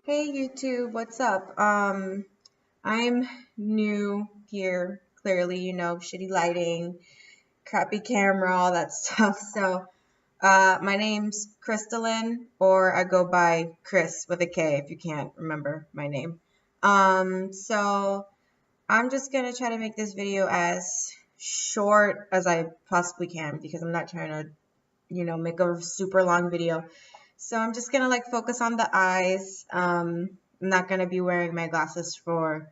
Hey YouTube, what's up? I'm new here, clearly, shitty lighting, crappy camera, all that stuff. So, my name's Crystalline, or I go by Chris with a K if you can't remember my name. So I'm just gonna try to make this video as short as I possibly can because I'm not trying to, make a super long video. So I'm just gonna focus on the eyes. I'm not gonna be wearing my glasses for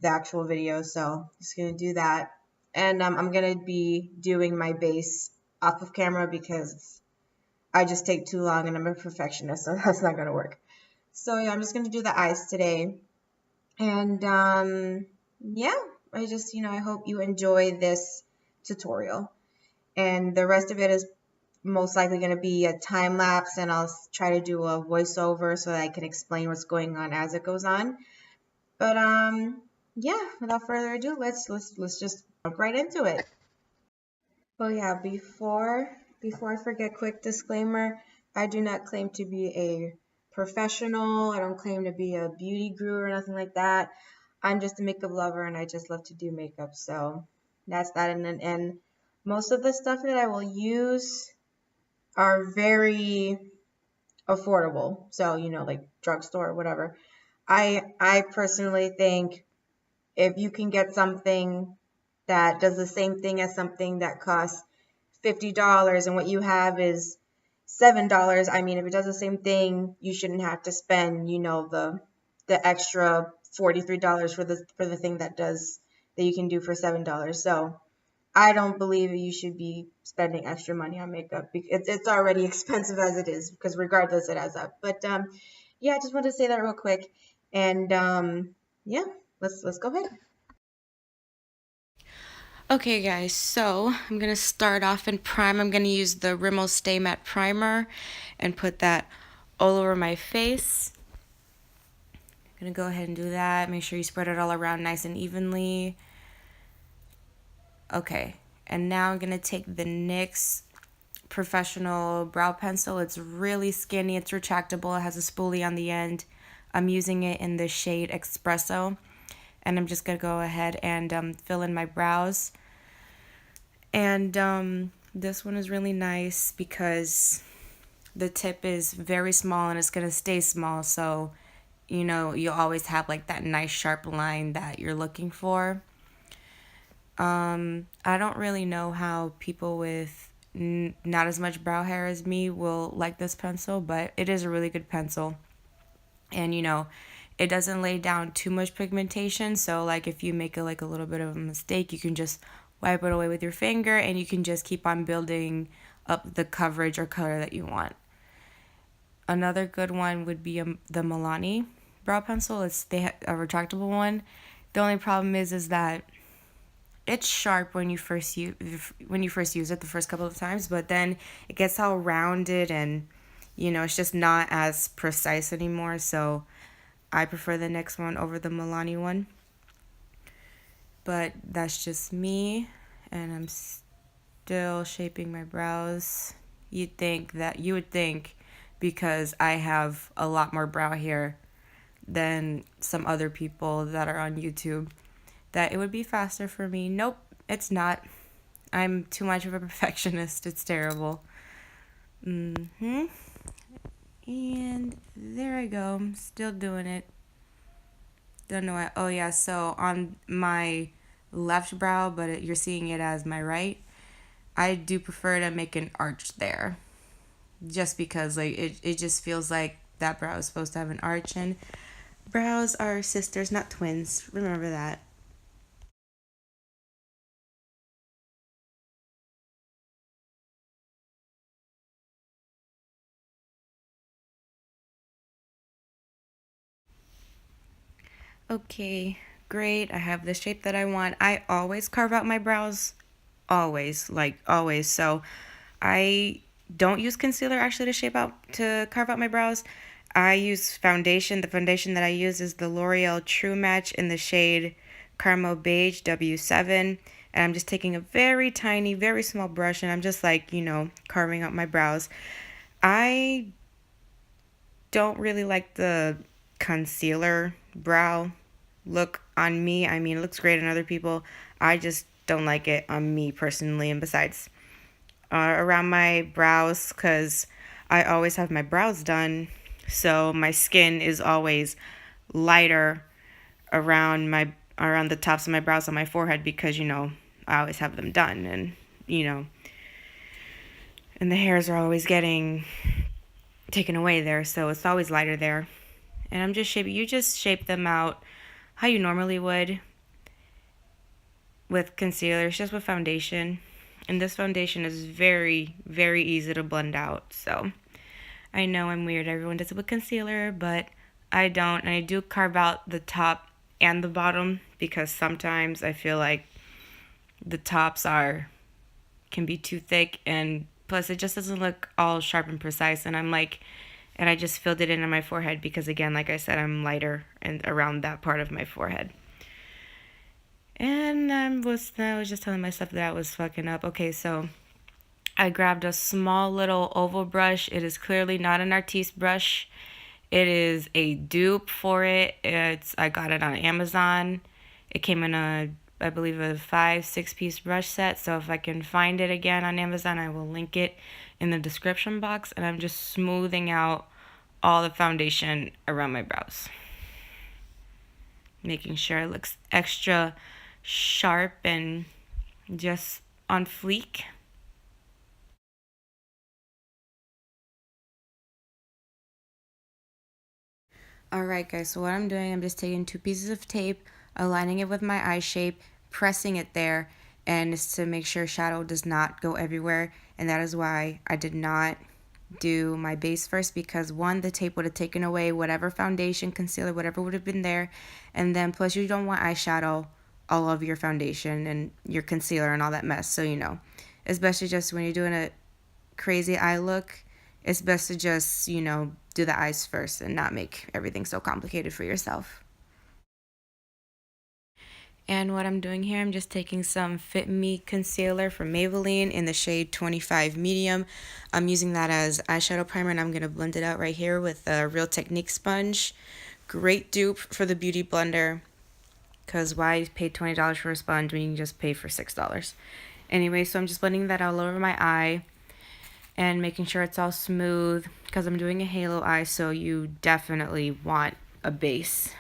the actual video, so just gonna do that. And I'm gonna be doing my base off of camera because I just take too long and I'm a perfectionist, so that's not gonna work. So yeah, I'm just gonna do the eyes today. And yeah, I hope you enjoy this tutorial. And the rest of it is most likely going to be a time lapse, and I'll try to do a voiceover so that I can explain what's going on as it goes on. But yeah, without further ado, let's just jump right into it. Oh yeah, before I forget, quick disclaimer, I do not claim to be a professional. I don't claim to be a beauty guru or nothing like that. I'm just a makeup lover and I just love to do makeup. So that's that. And most of the stuff that I will use are very affordable. So, like drugstore or whatever. I personally think if you can get something that does the same thing as something that costs $50 and what you have is $7, I mean, if it does the same thing, you shouldn't have to spend, the extra $43 for the thing that you can do for $7. So I don't believe you should be spending extra money on makeup. It's already expensive as it is, because regardless it adds up. But yeah, I just wanted to say that real quick. And yeah, let's go ahead. Okay guys, so I'm going to start off in prime. I'm going to use the Rimmel Stay Matte Primer and put that all over my face. I'm going to go ahead and do that. Make sure you spread it all around nice and evenly. Okay, and now I'm going to take the NYX Professional Brow Pencil. It's really skinny, it's retractable, it has a spoolie on the end. I'm using it in the shade Espresso, and I'm just going to go ahead and fill in my brows. And this one is really nice because the tip is very small and it's going to stay small. So, you always have like that nice sharp line that you're looking for. I don't really know how people with not as much brow hair as me will like this pencil, but it is a really good pencil. And, it doesn't lay down too much pigmentation. So, like, if you make a little bit of a mistake, you can just wipe it away with your finger and you can just keep on building up the coverage or color that you want. Another good one would be the Milani brow pencil. They have a retractable one. The only problem is that it's sharp when you first use it the first couple of times, but then it gets all rounded and it's just not as precise anymore. So I prefer the next one over the Milani one. But that's just me, and I'm still shaping my brows. You would think because I have a lot more brow hair than some other people that are on YouTube that it would be faster for me. Nope, it's not. I'm too much of a perfectionist. It's terrible. And there I go. I'm still doing it. Don't know what. Oh yeah, so on my left brow, but you're seeing it as my right. I do prefer to make an arch there, just because it just feels like that brow is supposed to have an arch, and brows are sisters, not twins. Remember that. Okay, great. I have the shape that I want. I always carve out my brows. Always, like always. So I don't use concealer actually to carve out my brows. I use foundation. The foundation that I use is the L'Oreal True Match in the shade Caramel Beige W7. And I'm just taking a very tiny, very small brush and I'm just carving out my brows. I don't really like the concealer brow look on me. I mean, it looks great on other people. I just don't like it on me personally. And besides, around my brows, because I always have my brows done, so my skin is always lighter around the tops of my brows on my forehead because I always have them done, and you know and the hairs are always getting taken away there, so it's always lighter there. And I'm just shaping. You just shape them out how you normally would with concealer. It's just with foundation, and this foundation is very, very easy to blend out. So I know I'm weird. Everyone does it with concealer, but I don't. And I do carve out the top and the bottom because sometimes I feel like the tops can be too thick, and plus it just doesn't look all sharp and precise. And I just filled it in on my forehead because, again, like I said, I'm lighter and around that part of my forehead. And I was just telling myself that I was fucking up. Okay, so I grabbed a small little oval brush. It is clearly not an artiste brush. It is a dupe for it. I got it on Amazon. It came in I believe a 5-6 piece brush set. So if I can find it again on Amazon, I will link it in the description box. And I'm just smoothing out all the foundation around my brows, making sure it looks extra sharp and just on fleek. Alright guys, so what I'm doing, I'm just taking 2 pieces of tape, aligning it with my eye shape, pressing it there, and it's to make sure shadow does not go everywhere. And that is why I did not do my base first, because one, the tape would have taken away whatever foundation, concealer, whatever would have been there. And then plus you don't want eyeshadow all over your foundation and your concealer and all that mess. So especially just when you're doing a crazy eye look, it's best to just, do the eyes first and not make everything so complicated for yourself. And what I'm doing here, I'm just taking some Fit Me concealer from Maybelline in the shade 25 medium. I'm using that as eyeshadow primer, and I'm going to blend it out right here with a Real Technique sponge. Great dupe for the Beauty Blender, because why pay $20 for a sponge when you can just pay for $6? Anyway, so I'm just blending that all over my eye and making sure it's all smooth because I'm doing a halo eye, so you definitely want a base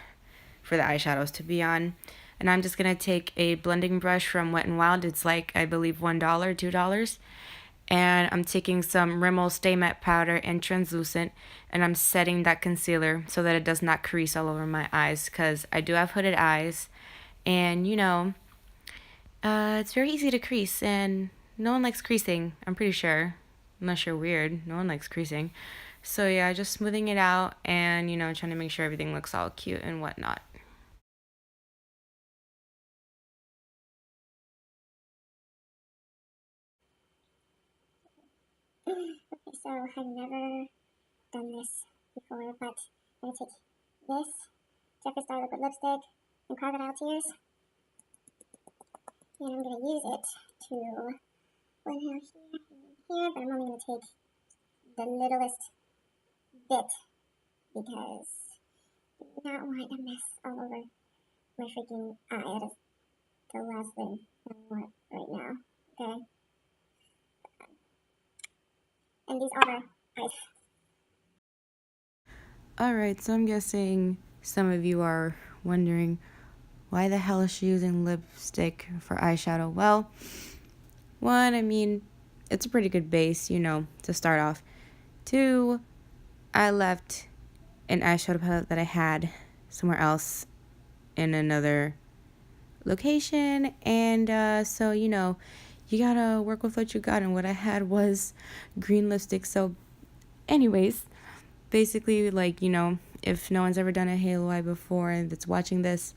for the eyeshadows to be on. And I'm just going to take a blending brush from Wet n Wild. It's like, I believe, $1, $2. And I'm taking some Rimmel Stay Matte powder and translucent, and I'm setting that concealer so that it does not crease all over my eyes, because I do have hooded eyes, and it's very easy to crease, and no one likes creasing, I'm pretty sure. Unless you're weird, no one likes creasing. So yeah, just smoothing it out and, trying to make sure everything looks all cute and whatnot. Okay, so I've never done this before, but I'm going to take this Jeffree Star liquid lipstick and Crocodile Tears, and I'm going to use it to blend out here, but I'm only going to take the littlest bit because I do not want a mess all over my freaking eye. That is the last thing I want right now, okay? And these are eyes. Alright, so I'm guessing some of you are wondering, why the hell is she using lipstick for eyeshadow? Well, one, I mean, it's a pretty good base, to start off. Two, I left an eyeshadow palette that I had somewhere else in another location, and so you gotta work with what you got, and what I had was green lipstick. So anyways, basically, if no one's ever done a halo eye before and that's watching this,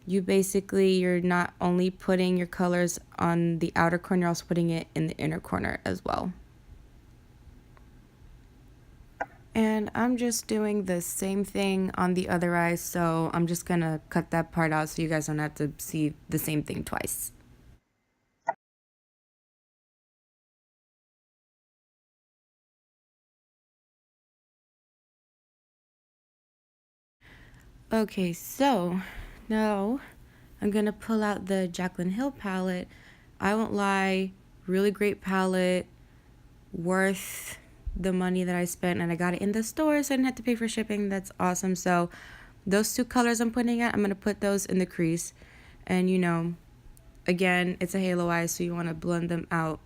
you're not only putting your colors on the outer corner, you're also putting it in the inner corner as well. And I'm just doing the same thing on the other eye, so I'm just gonna cut that part out so you guys don't have to see the same thing twice. Okay, so now I'm gonna pull out the Jaclyn Hill palette. I won't lie, really great palette, worth the money that I spent, and I got it in the store, so I didn't have to pay for shipping. That's awesome. So those two colors I'm putting out, I'm gonna put those in the crease, and again, it's a halo eye, so you want to blend them out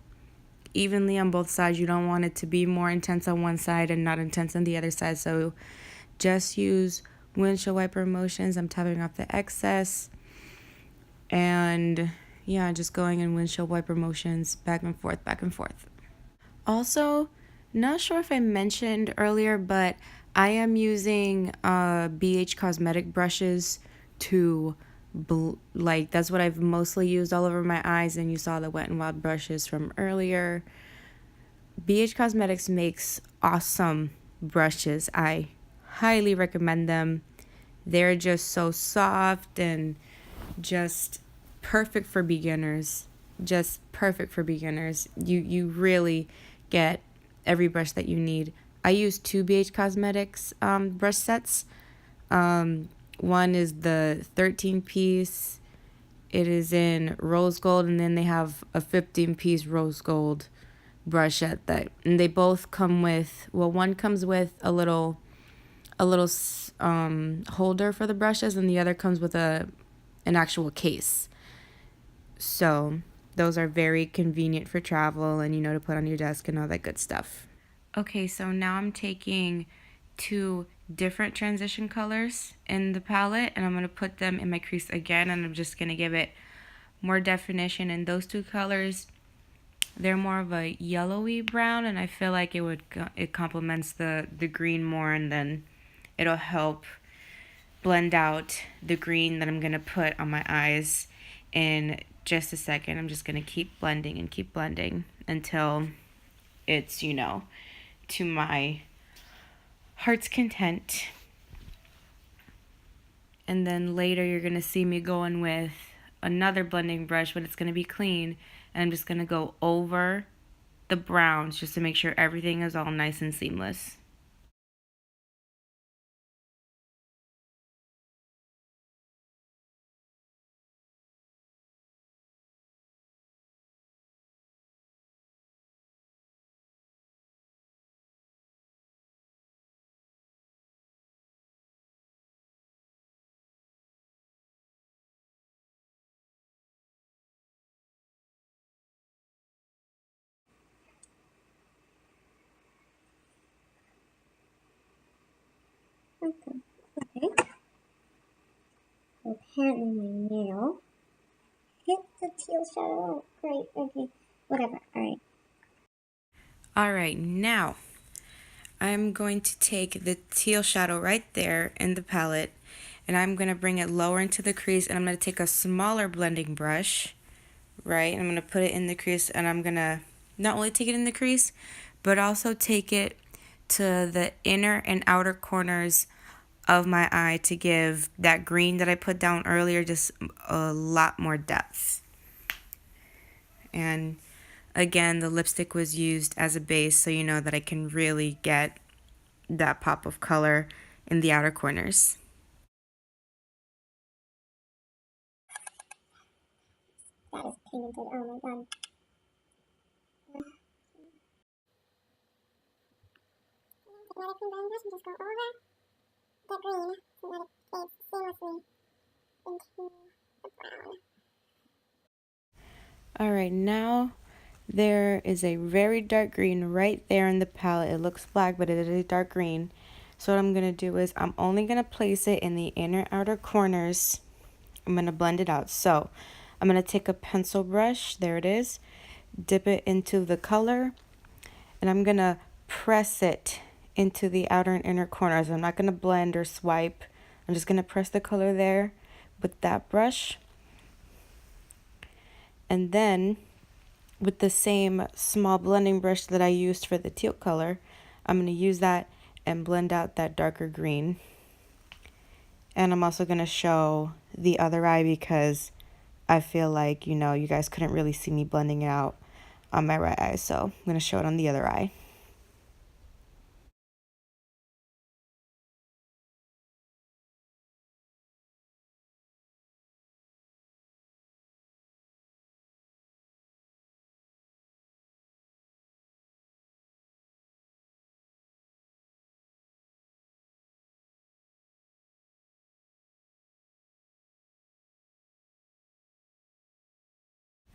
evenly on both sides. You don't want it to be more intense on one side and not intense on the other side. So just use windshield wiper motions. I'm tapping off the excess, and yeah, just going in windshield wiper motions back and forth, back and forth. Also, not sure if I mentioned earlier, but I am using BH cosmetic brushes to that's what I've mostly used all over my eyes, and you saw the Wet n Wild brushes from earlier. BH Cosmetics makes awesome brushes. I highly recommend them. They're just so soft and just perfect for beginners. Just perfect for beginners. You really get every brush that you need. I use two BH Cosmetics brush sets. One is the 13 piece. It is in rose gold, and then they have a 15-piece rose gold brush set and they both come with, well, one comes with a little holder for the brushes, and the other comes with an actual case. So those are very convenient for travel and to put on your desk and all that good stuff. Okay, so now I'm taking two different transition colors in the palette, and I'm going to put them in my crease again, and I'm just going to give it more definition. And those two colors, they're more of a yellowy brown, and I feel like it complements the green more, and then it'll help blend out the green that I'm going to put on my eyes in just a second. I'm just going to keep blending until it's, to my heart's content. And then later you're going to see me going with another blending brush, but it's going to be clean. And I'm just going to go over the browns just to make sure everything is all nice and seamless. Okay. Okay. Apparently my nail hit the teal shadow. Oh, great. Okay. Whatever. Alright. Alright, now I'm going to take the teal shadow right there in the palette, and I'm going to bring it lower into the crease, and I'm going to take a smaller blending brush, right? I'm going to put it in the crease, and I'm going to not only take it in the crease, but also take it to the inner and outer corners of my eye to give that green that I put down earlier just a lot more depth. And again, the lipstick was used as a base, so you know that I can really get that pop of color in the outer corners. That is pigmented. Oh my god. Take another clean blending brush and just go over the green so that it fades seamlessly into the brown. Alright, now there is a very dark green right there in the palette. It looks black, but it is a dark green. So what I'm going to do is I'm only going to place it in the inner outer corners. I'm going to blend it out. So I'm going to take a pencil brush, there it is, dip it into the color, and I'm going to press it into the outer and inner corners. I'm not going to blend or swipe. I'm just going to press the color there with that brush. And then with the same small blending brush that I used for the teal color, I'm going to use that and blend out that darker green. And I'm also going to show the other eye because I feel like, you guys couldn't really see me blending it out on my right eye. So I'm going to show it on the other eye.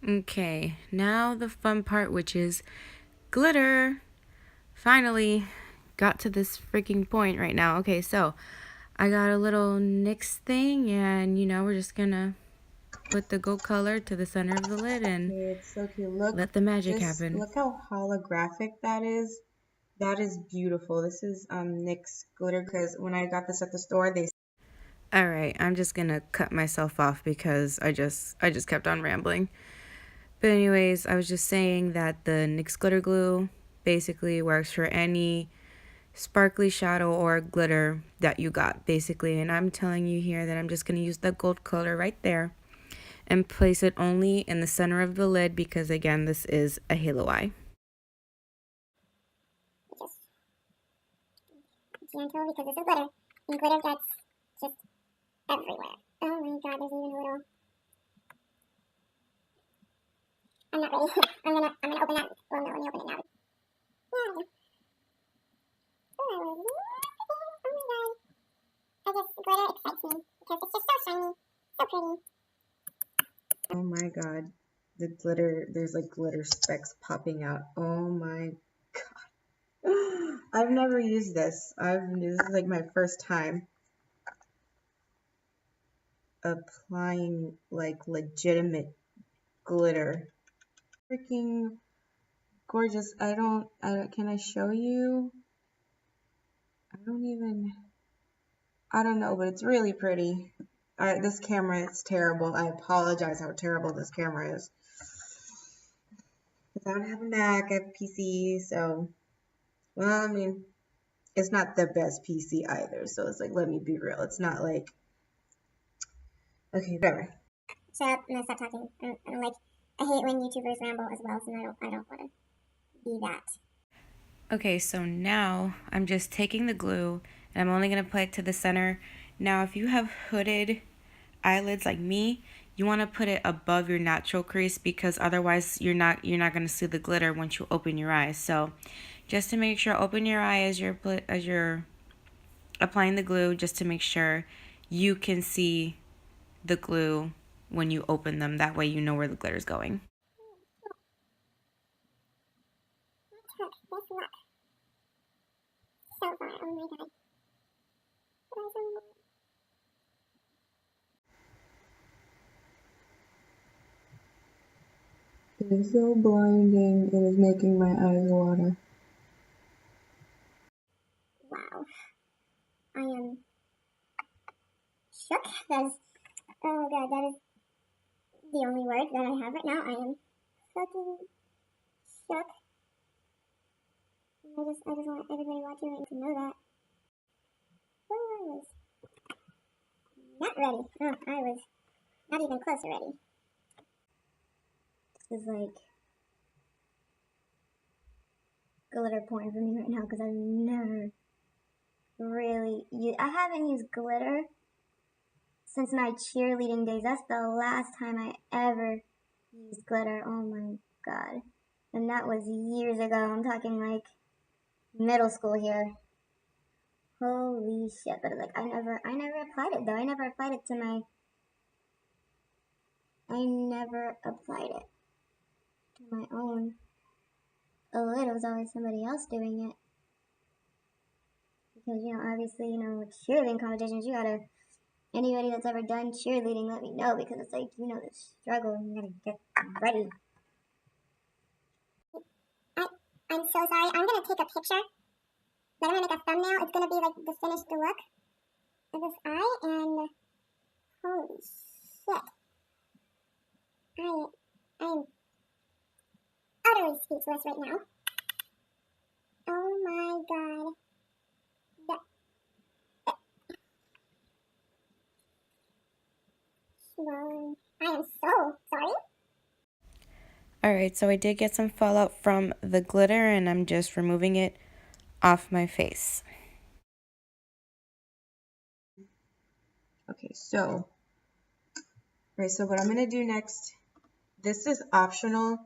Okay, now the fun part, which is glitter. Finally got to this freaking point right now. Okay, so I got a little NYX thing, and we're just gonna put the gold color to the center of the lid and Okay, it's so cute. Look, let the magic just happen. look how holographic that is. That is beautiful. This is NYX glitter because when I got this at the store, they. All right, I'm just gonna cut myself off because I just kept on rambling. But anyways, I was just saying that the NYX glitter glue basically works for any sparkly shadow or glitter that you got, basically. And I'm telling you here that I'm just gonna use the gold color right there and place it only in the center of the lid because, again, this is a halo eye. Just gentle because this is glitter, and glitter gets just everywhere. Oh my god, there's even a little. I'm not ready. I'm gonna open that. Well, no, let me open it now. Yeah. Oh my god. Glitter excites me because it's just so shiny, so pretty. Oh my god, the glitter. There's like glitter specks popping out. Oh my god. I've never used this. This is like my first time applying like legitimate glitter. Freaking gorgeous. Can I show you? I don't know, but it's really pretty. This camera is terrible. I apologize how terrible this camera is. Because I don't have a Mac, I have a PC, so, well, I mean, it's not the best PC either, so it's like, let me be real. It's not like, okay, whatever. Shut up, I'm gonna stop talking. I'm like, I hate when YouTubers ramble as well, so I don't want to be that. Okay, so now I'm just taking the glue and I'm only gonna apply it to the center. Now, if you have hooded eyelids like me, you want to put it above your natural crease because otherwise you're not gonna see the glitter once you open your eyes. So, just to make sure, open your eye as you're applying the glue, just to make sure you can see the glue when you open them. That way, you know where the glitter is going. This look so far. Oh my god. It is so blinding. It is making my eyes water. Wow. I am shook. That is, oh god, that is the only word that I have right now. I am fucking shook. I just want everybody watching to know that. Oh, I was not ready. Oh, I was not even close to ready. This is like glitter porn for me right now because I've never really used. I haven't used glitter since my cheerleading days. That's the last time I ever used glitter. Oh my god. And that was years ago. I'm talking like middle school here. Holy shit. But like I never applied it though. I never applied it to my own lid. It was always somebody else doing it. Because, obviously, with cheerleading competitions, you gotta, anybody that's ever done cheerleading, let me know, because it's like, the struggle, and you gotta get ready. I'm so sorry. I'm gonna take a picture. Then I'm gonna make a thumbnail. It's gonna be like the finished look of this eye, and holy shit. I'm utterly speechless right now. Oh my god. Well, I am so sorry. Alright, so I did get some fallout from the glitter and I'm just removing it off my face. Okay, so what I'm gonna do next, this is optional.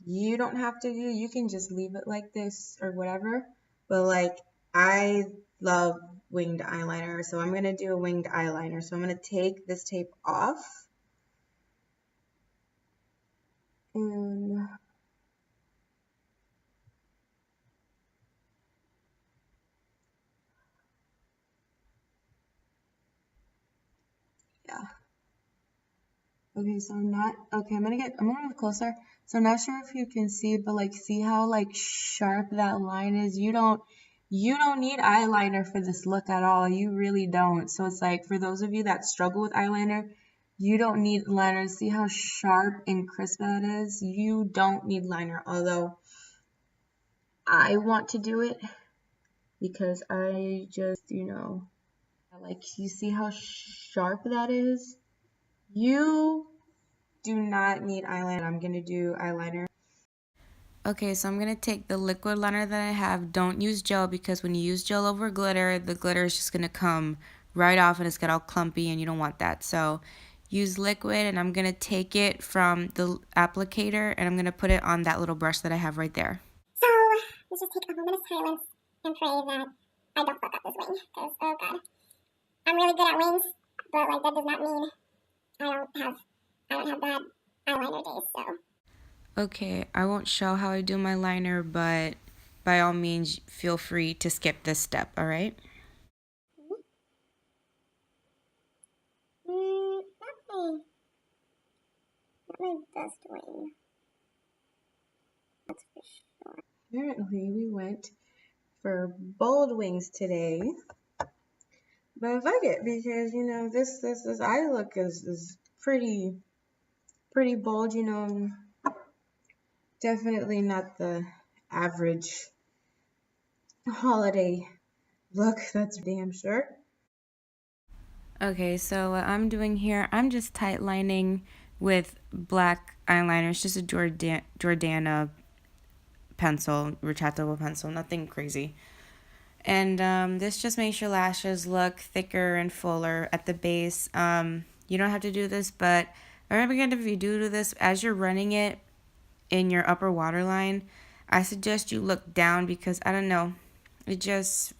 You don't have to do, you can just leave it like this or whatever. But like, I love winged eyeliner, so I'm gonna do a winged eyeliner. So I'm gonna take this tape off. And yeah. Okay, so I'm gonna move closer. So I'm not sure if you can see, but like see how like sharp that line is? You don't need eyeliner for this look at all. You really don't. So it's like for those of you that struggle with eyeliner, you don't need liner. See how sharp and crisp that is? You don't need liner, although I want to do it because I just, like you see how sharp that is? You do not need eyeliner. I'm gonna do eyeliner. Okay, so I'm going to take the liquid liner that I have. Don't use gel because when you use gel over glitter, the glitter is just going to come right off and it's get all clumpy and you don't want that. So use liquid and I'm going to take it from the applicator and I'm going to put it on that little brush that I have right there. So let's just take a moment of silence and pray that I don't fuck up this wing. Because, oh god, I'm really good at wings, but like that does not mean I don't have bad eyeliner days. So Okay, I won't show how I do my liner, but by all means, feel free to skip this step, all right? not my best wing. That's for sure. Apparently, we went for bold wings today, but fuck it because this eye look is pretty bold. Definitely not the average holiday look. That's damn sure. Okay, so what I'm doing here, I'm just tight lining with black eyeliner. It's just a Jordana pencil, retractable pencil, nothing crazy. And this just makes your lashes look thicker and fuller at the base. You don't have to do this, but I recommend if you do this, as you're running it in your upper waterline, I suggest you look down because I don't know.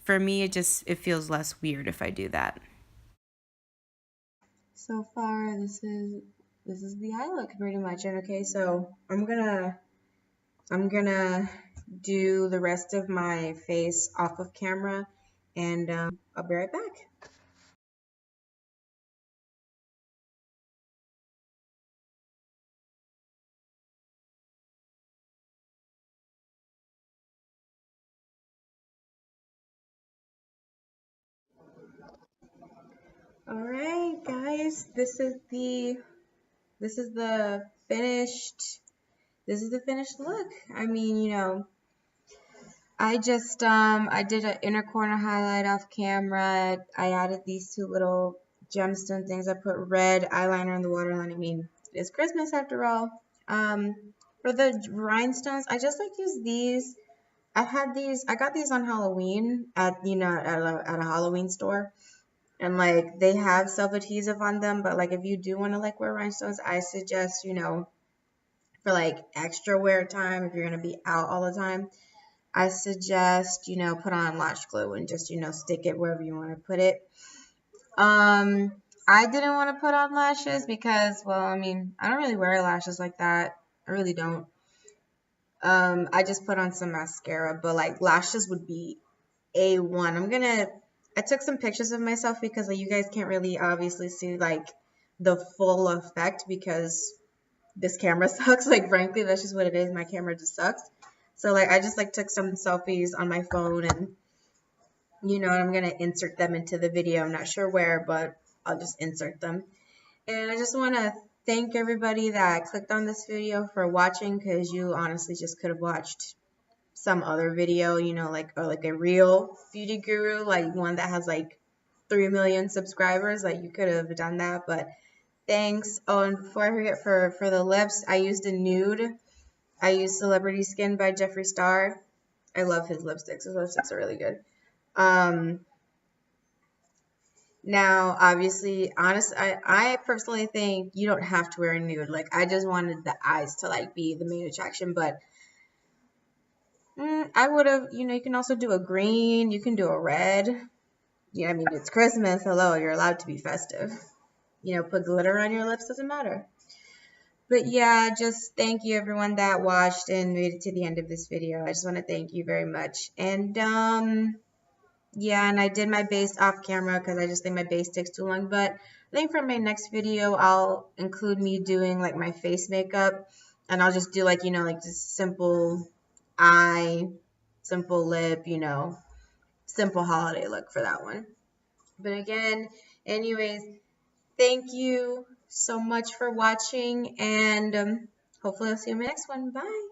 For me, it feels less weird if I do that. So far, this is the eye look pretty much. And okay, so I'm gonna do the rest of my face off of camera, and I'll be right back. All right, guys, this is the finished this is the finished look. I mean, I did an inner corner highlight off camera. I added these two little gemstone things. I put red eyeliner in the waterline. I mean, it's Christmas after all. Um, for the rhinestones, I just like use these. I got these on Halloween at a Halloween store. And like they have self adhesive on them, but like if you do want to like wear rhinestones, I suggest, for like extra wear time, if you're gonna be out all the time, I suggest, put on lash glue and just, stick it wherever you want to put it. I didn't want to put on lashes because, well, I mean, I don't really wear lashes like that. I really don't. I just put on some mascara, but like lashes would be A1. I took some pictures of myself because like you guys can't really obviously see like the full effect because this camera sucks. Like frankly, that's just what it is. My camera just sucks. So like I just like took some selfies on my phone and I'm gonna insert them into the video. I'm not sure where, but I'll just insert them. And I just want to thank everybody that clicked on this video for watching because you honestly just could have watched some other video, like a real beauty guru, like one that has like 3 million subscribers. Like you could have done that, but thanks. Oh, and before I forget, for the lips, I used a nude. I used Celebrity Skin by Jeffree Star. I love his lipsticks. His lipsticks are really good. Um, Now, obviously, I personally think you don't have to wear a nude. Like, I just wanted the eyes to like be the main attraction, but I would have, you can also do a green, you can do a red. I mean, it's Christmas. Hello, you're allowed to be festive. Put glitter on your lips, doesn't matter. But yeah, just thank you everyone that watched and made it to the end of this video. I just want to thank you very much. And yeah, and I did my base off camera because I just think my base takes too long. But I think for my next video, I'll include me doing like my face makeup, and I'll just do like, like just simple eye, simple lip, simple holiday look for that one. But again, anyways, thank you so much for watching, and hopefully I'll see you in my next one. Bye.